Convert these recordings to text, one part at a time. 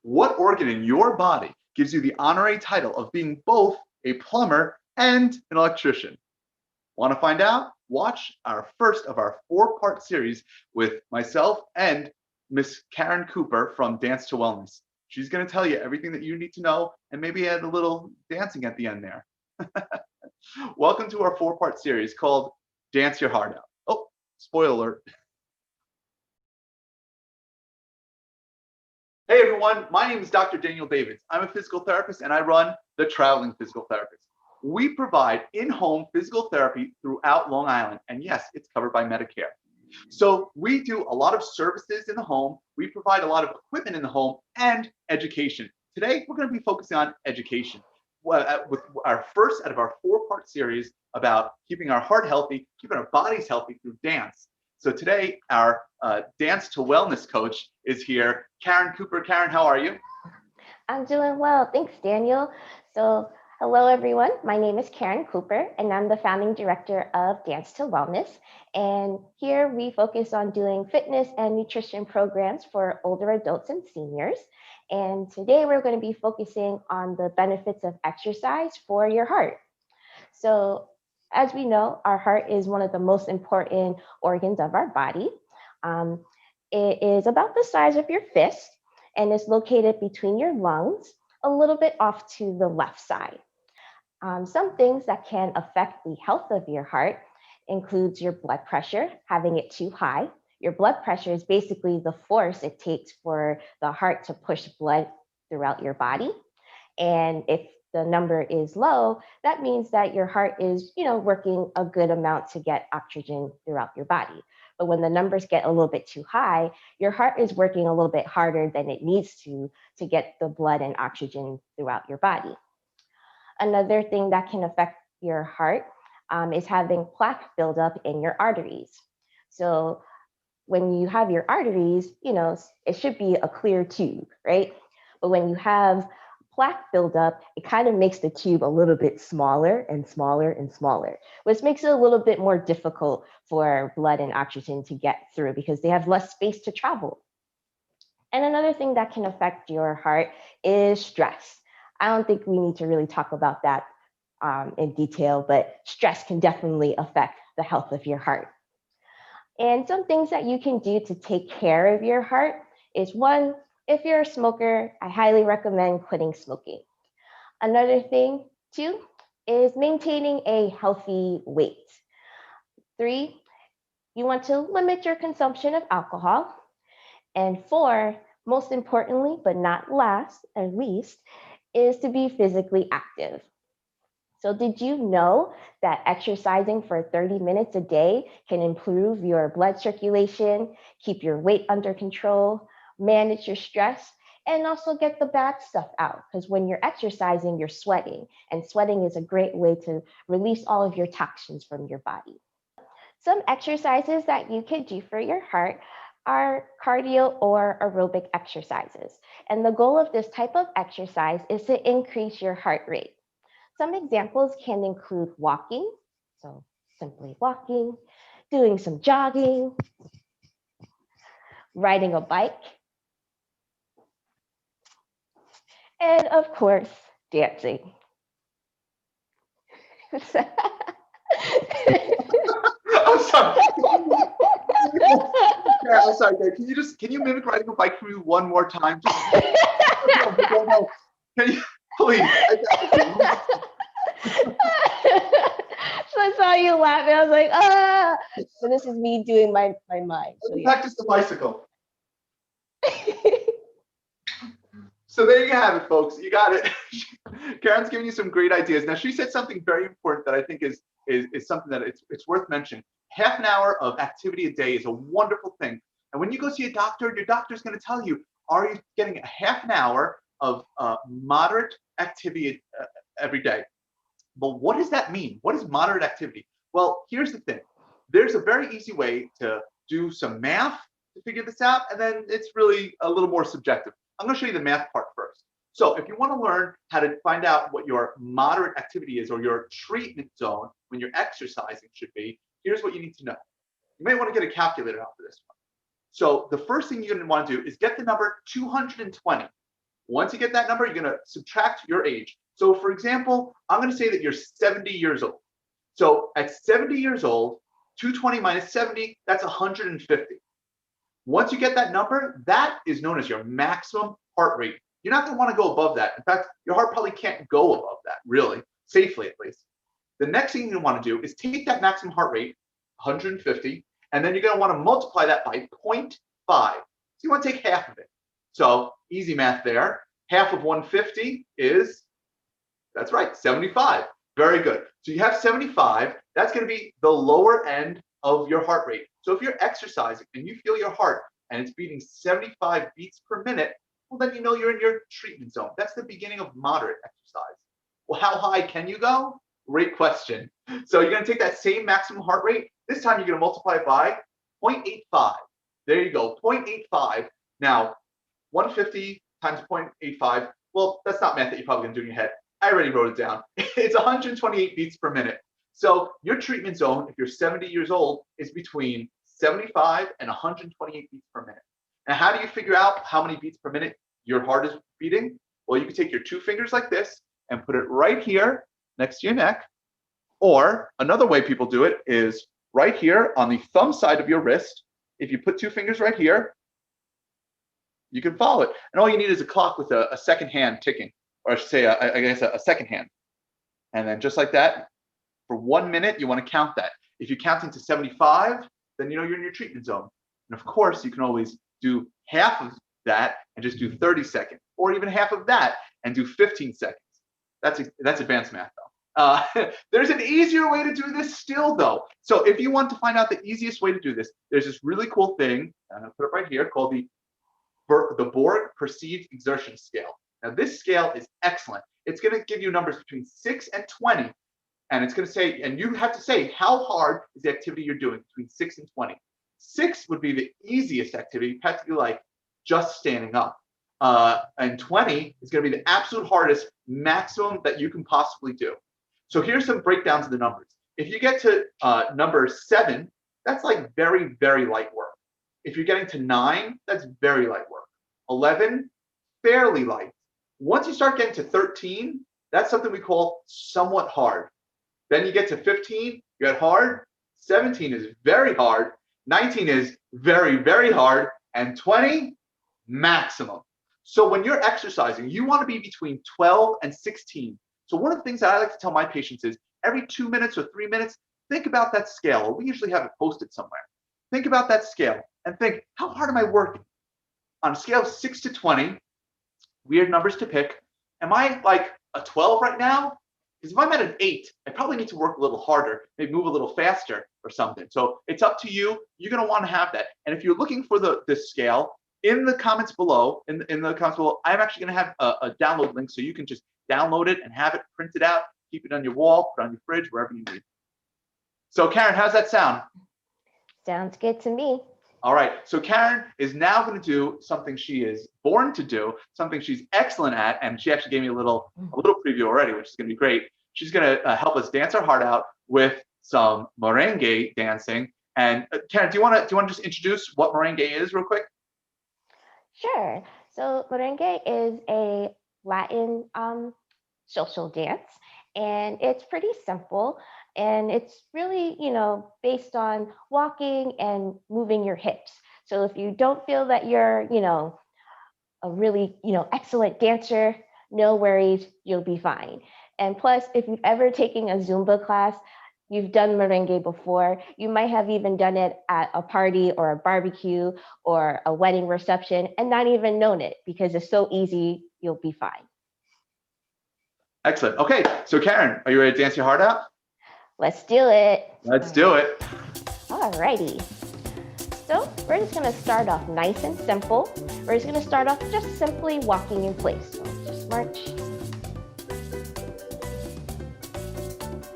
What organ in your body gives you the honorary title of being both a plumber and an electrician? Want to find out? Watch our first of our 4-part series with myself and Miss Caryn Cooper from Dance to Wellness. She's going to tell you everything that you need to know and maybe add a little dancing at the end there. Welcome to our 4-part series called Dance Your Heart Out. Oh, spoiler alert. Hey everyone, my name is Dr. Daniel Davids. I'm a physical therapist and I run the Traveling Physical Therapist. We provide in-home physical therapy throughout Long Island, and yes, it's covered by Medicare. So we do a lot of services in the home, we provide a lot of equipment in the home, and education. Today, we're going to be focusing on education with our first out of our 4-part series about keeping our heart healthy, keeping our bodies healthy through dance. So today, our Dance to Wellness coach is here, Caryn Cooper. Caryn, how are you? I'm doing well. Thanks, Daniel. So hello, everyone. My name is Caryn Cooper, and I'm the founding director of Dance to Wellness. And here we focus on doing fitness and nutrition programs for older adults and seniors. And today we're going to be focusing on the benefits of exercise for your heart. So as we know, our heart is one of the most important organs of our body. It is about the size of your fist and is located between your lungs, a little bit off to the left side. Some things that can affect the health of your heart includes your blood pressure, having it too high. Your blood pressure is basically the force it takes for the heart to push blood throughout your body. And if the number is low, that means that your heart is, working a good amount to get oxygen throughout your body. But when the numbers get a little bit too high, your heart is working a little bit harder than it needs to get the blood and oxygen throughout your body. Another thing that can affect your heart is having plaque buildup in your arteries. So when you have your arteries, it should be a clear tube, right? But when you have plaque buildup, it kind of makes the tube a little bit smaller and smaller and smaller, which makes it a little bit more difficult for blood and oxygen to get through because they have less space to travel. And another thing that can affect your heart is stress. I don't think we need to really talk about that in detail, but stress can definitely affect the health of your heart. And some things that you can do to take care of your heart is one, if you're a smoker, I highly recommend quitting smoking. Another thing, two, is maintaining a healthy weight. 3, you want to limit your consumption of alcohol. And 4, most importantly, but not last, at least, is to be physically active. So did you know that exercising for 30 minutes a day can improve your blood circulation, keep your weight under control, manage your stress, and also get the bad stuff out? Because when you're exercising, you're sweating, and sweating is a great way to release all of your toxins from your body. Some exercises that you can do for your heart are cardio or aerobic exercises. And the goal of this type of exercise is to increase your heart rate. Some examples can include walking, so simply walking, doing some jogging, riding a bike, and of course, dancing. I'm sorry. Yeah, I'm sorry, Dave. Can you mimic riding a bike for me one more time? No. Can you please? So I saw you laughing. I was like, ah. So this is me doing my mind. So, yeah. Practice the bicycle. So there you have it, folks. You got it. Caryn's giving you some great ideas. Now, she said something very important that I think is something that it's worth mentioning. Half an hour of activity a day is a wonderful thing. And when you go see a doctor, your doctor's going to tell you, are you getting a half an hour of moderate activity every day? But what does that mean? What is moderate activity? Well, here's the thing. There's a very easy way to do some math to figure this out, and then it's really a little more subjective. I'm going to show you the math part first. So if you want to learn how to find out what your moderate activity is or your treatment zone when you're exercising should be, here's what you need to know. You may want to get a calculator out for this one. So the first thing you're going to want to do is get the number 220. Once you get that number, you're going to subtract your age. So for example, I'm going to say that you're 70 years old. So at 70 years old, 220 minus 70, that's 150. Once you get that number, that is known as your maximum heart rate. You're not going to want to go above that. In fact, your heart probably can't go above that, really, safely at least. The next thing you want to do is take that maximum heart rate, 150, and then you're going to want to multiply that by 0.5. So you want to take half of it. So easy math there. Half of 150 is, that's right, 75. Very good. So you have 75. That's going to be the lower end of your heart rate. So if you're exercising and you feel your heart and it's beating 75 beats per minute, well, then you know you're in your treatment zone. That's the beginning of moderate exercise. Well, how high can you go? Great question. So you're going to take that same maximum heart rate. This time you're going to multiply it by 0.85. There you go, 0.85. Now, 150 times 0.85, well, that's not math that you're probably going to do in your head. I already wrote it down. It's 128 beats per minute. So your treatment zone, if you're 70 years old, is between 75 and 128 beats per minute. Now, how do you figure out how many beats per minute your heart is beating? Well, you can take your two fingers like this and put it right here next to your neck. Or another way people do it is right here on the thumb side of your wrist. If you put two fingers right here, you can follow it. And all you need is a clock with a second hand ticking, or I should say, I guess a second hand. And then just like that, for 1 minute, you want to count that. If you're counting to 75, then you know you're in your treatment zone. And of course, you can always do half of that and just do 30 seconds, or even half of that and do 15 seconds. That's advanced math, though. There's an easier way to do this still, though. So if you want to find out the easiest way to do this, there's this really cool thing, I'm going to put it right here, called the BORG Perceived Exertion Scale. Now, this scale is excellent. It's going to give you numbers between 6 and 20. And it's going to say, and you have to say how hard is the activity you're doing between 6 and 20. 6 would be the easiest activity, practically like just standing up. And 20 is going to be the absolute hardest maximum that you can possibly do. So here's some breakdowns of the numbers. If you get to number 7, that's like very, very light work. If you're getting to 9, that's very light work. 11, fairly light. Once you start getting to 13, that's something we call somewhat hard. Then you get to 15, you get hard. 17 is very hard. 19 is very, very hard. And 20, maximum. So when you're exercising, you want to be between 12 and 16. So one of the things that I like to tell my patients is every 2 minutes or 3 minutes, think about that scale. We usually have it posted somewhere. Think about that scale and think, how hard am I working? On a scale of 6 to 20, weird numbers to pick, am I like a 12 right now? Because if I'm at an 8, I probably need to work a little harder, maybe move a little faster or something. So it's up to you. You're going to want to have that. And if you're looking for this scale, in the comments below, I'm actually going to have a download link so you can just download it and have it printed out, keep it on your wall, put it on your fridge, wherever you need. So Caryn, how's that sound? Sounds good to me. All right, so Caryn is now going to do something she is born to do, something she's excellent at, and she actually gave me a little preview already, which is going to be great. She's going to help us dance our heart out with some merengue dancing. And Caryn, do you want to just introduce what merengue is real quick? Sure. So merengue is a Latin social dance, and it's pretty simple. And it's really, based on walking and moving your hips. So if you don't feel that you're, a really, excellent dancer, no worries, you'll be fine. And plus, if you've ever taken a Zumba class, you've done merengue before, you might have even done it at a party or a barbecue or a wedding reception and not even known it because it's so easy, you'll be fine. Excellent. Okay, so Caryn, are you ready to dance your heart out? Let's do it. Let's do it. Alrighty. So we're just gonna start off nice and simple. We're just gonna start off just simply walking in place. So just march.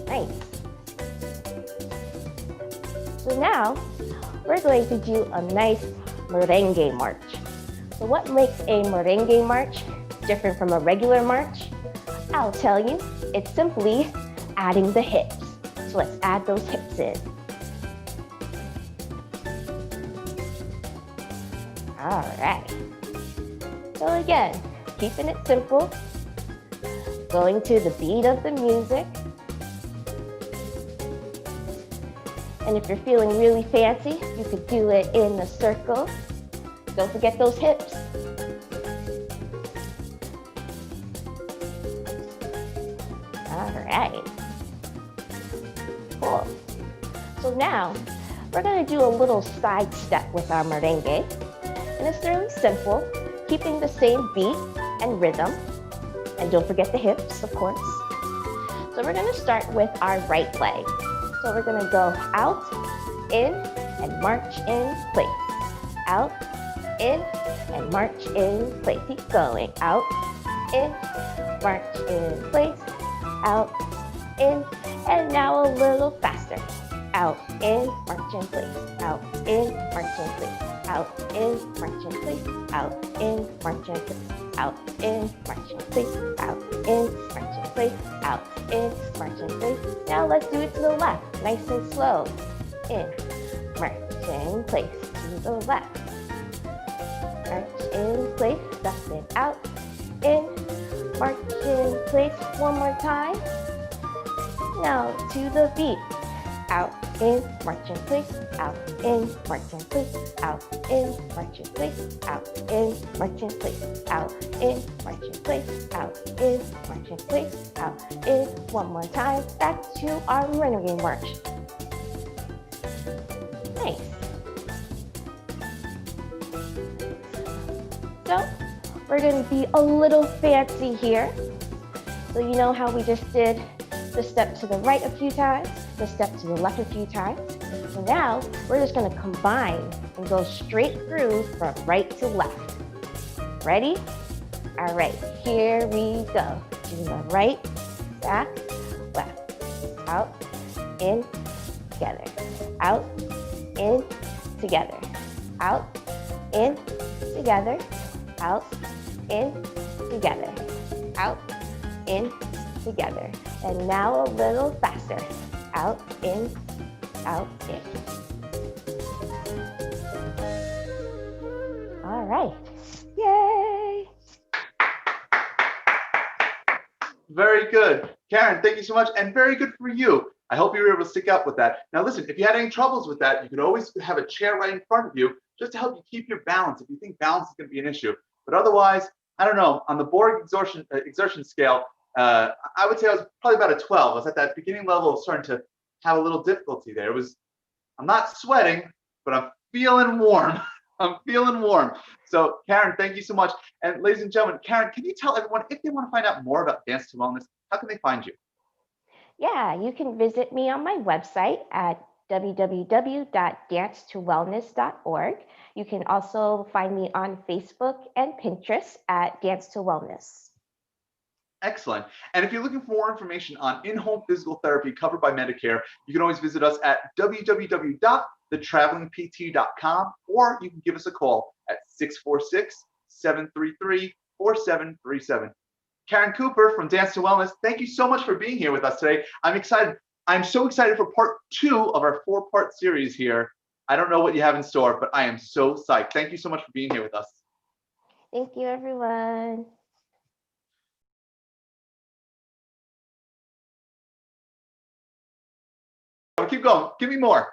Nice. So now we're going to do a nice merengue march. So what makes a merengue march different from a regular march? I'll tell you, it's simply adding the hips. So let's add those hips in. All right. So again, keeping it simple, going to the beat of the music. And if you're feeling really fancy, you could do it in a circle. Don't forget those hips. All right. Cool. So now we're going to do a little side step with our merengue. And it's really simple, keeping the same beat and rhythm. And don't forget the hips, of course. So we're going to start with our right leg. So we're going to go out, in, and march in place. Out, in, and march in place. Keep going. Out, in, march in place. Out, in, and now a little faster. Out, in, march in place. Out, in, march in place. Out, in, march in place. Out, in, march in place. Out, in, march in place. Out, in, march in place. Out, in, march in place. Now let's do it to the left, nice and slow. In, march in place. To the left. March in place. Step it out. In, march in place. One more time. Now to the beat. Out, in, march in place. Out, in, march in place. Out, in, march in place. Out, in, march in place. Out, in, march in place. Out, in, march in place. Out, in. One more time. Back to our merengue march. Nice. So we're going to be a little fancy here. So you know how we just did the step to the right a few times, the step to the left a few times. So now we're just going to combine and go straight through from right to left. Ready? All right, here we go. To the right, back, left, out, in, together, out, in, together, out, in, together, out, in, together, out, in, together. And now a little faster. Out, in, out, in. All right. Yay! Very good. Caryn, thank you so much. And very good for you. I hope you were able to stick out with that. Now, listen, if you had any troubles with that, you could always have a chair right in front of you just to help you keep your balance if you think balance is going to be an issue. But otherwise, I don't know, on the BORG exertion scale, I would say I was probably about a 12. I was at that beginning level of starting to have a little difficulty there. I'm not sweating, but I'm feeling warm. I'm feeling warm. So Caryn, thank you so much. And ladies and gentlemen, Caryn, can you tell everyone if they want to find out more about Dance to Wellness, how can they find you? Yeah, you can visit me on my website at www.dancetowellness.org. You can also find me on Facebook and Pinterest at Dance to Wellness. Excellent. And if you're looking for more information on in-home physical therapy covered by Medicare, you can always visit us at www.thetravelingpt.com, or you can give us a call at 646-733-4737. Caryn Cooper from Dance to Wellness, thank you so much for being here with us today. I'm excited. I'm so excited for part 2 of our 4-part series here. I don't know what you have in store, but I am so psyched. Thank you so much for being here with us. Thank you, everyone. Keep going. Give me more.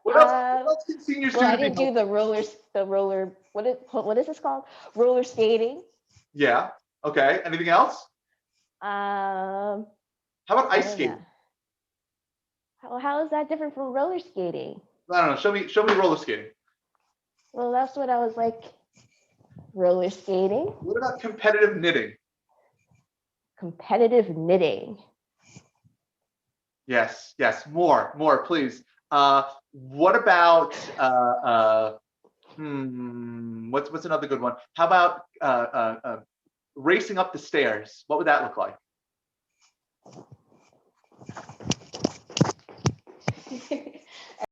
What else can seniors do? Well, I didn't do the roller. What is this called? Roller skating. Yeah. Okay. Anything else? How about ice skating? How is that different from roller skating? I don't know. Show me roller skating. Well, that's what I was like. Roller skating. What about competitive knitting? Competitive knitting. Yes. More, please. What about what's another good one? How about racing up the stairs? What would that look like?